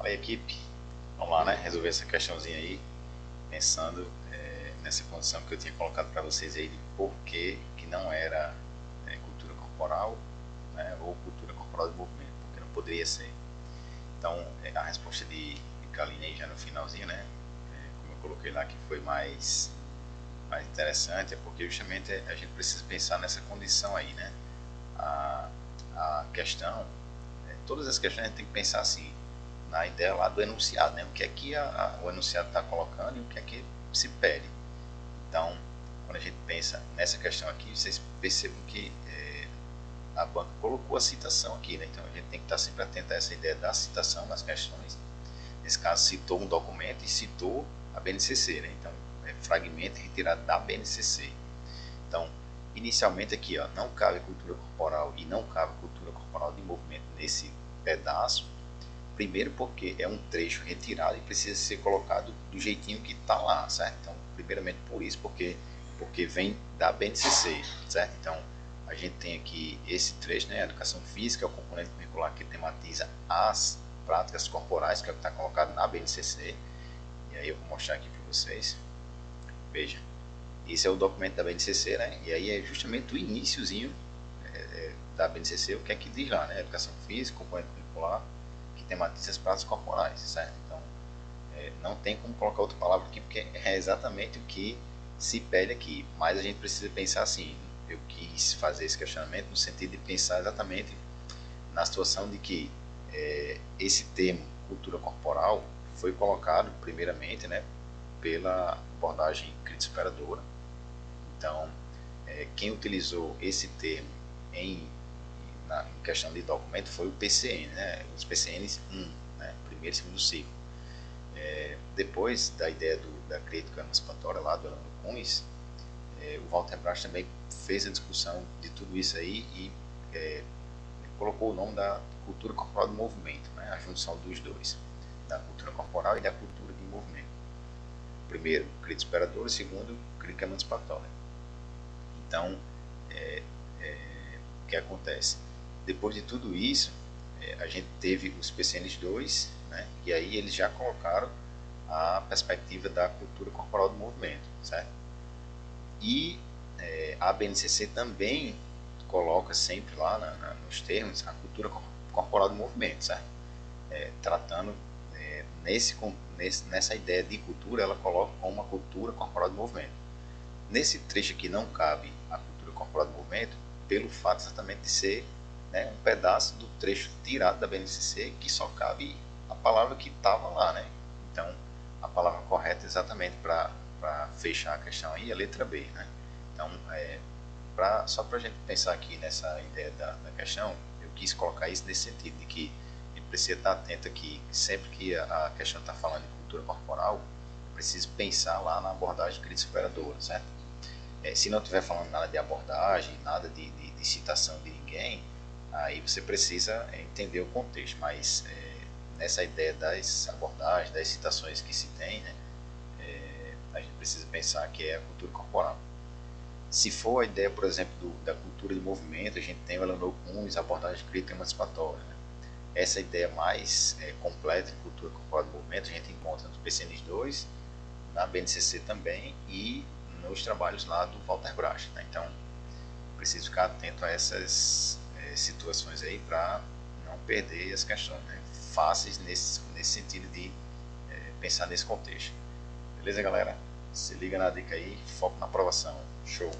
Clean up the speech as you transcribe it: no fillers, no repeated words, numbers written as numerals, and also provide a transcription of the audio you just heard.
Fala aí, equipe. Vamos lá, né? Resolver essa questãozinha aí, pensando nessa condição que eu tinha colocado para vocês aí de por que não era cultura corporal, né? Ou cultura corporal de movimento, porque não poderia ser. Então, a resposta de Kaline aí já no finalzinho, né? Como eu coloquei lá, que foi mais interessante, é porque justamente a gente precisa pensar nessa condição aí, né? A questão, todas as questões a gente tem que pensar assim, na ideia lá do enunciado, né? O que é que o enunciado está colocando e o que é que se pede. Então, quando a gente pensa nessa questão aqui, vocês percebam que a banca colocou a citação aqui, né? Então a gente tem que estar sempre atento a essa ideia da citação nas questões. Nesse caso, citou um documento e citou a BNCC, né? Então, é fragmento retirado da BNCC. Então, inicialmente aqui, ó, não cabe cultura corporal e não cabe cultura corporal de movimento nesse pedaço. Primeiro porque é um trecho retirado e precisa ser colocado do jeitinho que está lá, certo? Então, primeiramente por isso, porque vem da BNCC, certo? Então, a gente tem aqui esse trecho, né? A educação física é o componente curricular que tematiza as práticas corporais, que é o que está colocado na BNCC. E aí eu vou mostrar aqui para vocês. Veja, esse é o documento da BNCC, né? E aí é justamente o iniciozinho da BNCC, o que é que diz lá, né? Educação física, componente curricular, que tematiza as práticas corporais, certo? Então, não tem como colocar outra palavra aqui, porque é exatamente o que se pede aqui. Mas a gente precisa pensar assim, eu quis fazer esse questionamento no sentido de pensar exatamente na situação de que esse termo cultura corporal foi colocado primeiramente, né, pela abordagem crítica superadora. Então, quem utilizou esse termo em questão de documento foi o PCN, né, os PCNs 1, né, primeiro e segundo ciclo. Depois da ideia da crítica emancipatória lá do Elano Kuhns, o Walter Bracht também fez a discussão de tudo isso aí e colocou o nome da cultura corporal do movimento, né, a junção dos dois, da cultura corporal e da cultura de movimento. Primeiro, crítica esperadora, segundo, crítica emancipatória. Então, o que acontece? Depois de tudo isso, a gente teve os PCNs 2, né, e aí eles já colocaram a perspectiva da cultura corporal do movimento, certo? E a BNCC também coloca sempre lá nos termos a cultura corporal do movimento, certo? Tratando nessa ideia de cultura, ela coloca como uma cultura corporal do movimento. Nesse trecho aqui não cabe a cultura corporal do movimento, pelo fato exatamente de ser, né, um pedaço do trecho tirado da BNCC que só cabe a palavra que estava lá, né? Então, a palavra correta exatamente para fechar a questão aí é a letra B, né? Então, só para a gente pensar aqui nessa ideia da questão, eu quis colocar isso nesse sentido, de que a gente precisa estar atento aqui, sempre que a questão está falando de cultura corporal, preciso pensar lá na abordagem crítica superadora, certo? Se não estiver falando nada de abordagem, nada de citação de ninguém, aí você precisa entender o contexto, mas nessa ideia das abordagens, das citações que se tem, né, a gente precisa pensar que é a cultura corporal. Se for a ideia, por exemplo, da cultura de movimento, a gente tem o Elano Kuhns, a abordagem crítica emancipatória, né? Essa ideia mais completa em cultura corporal de movimento a gente encontra nos PCNs 2, na BNCC também e nos trabalhos lá do Walter Bracht, né? Então, preciso ficar atento a essas situações aí para não perder as questões, né, fáceis nesse sentido de pensar nesse contexto. Beleza, galera? Se liga na dica aí, foco na aprovação. Show!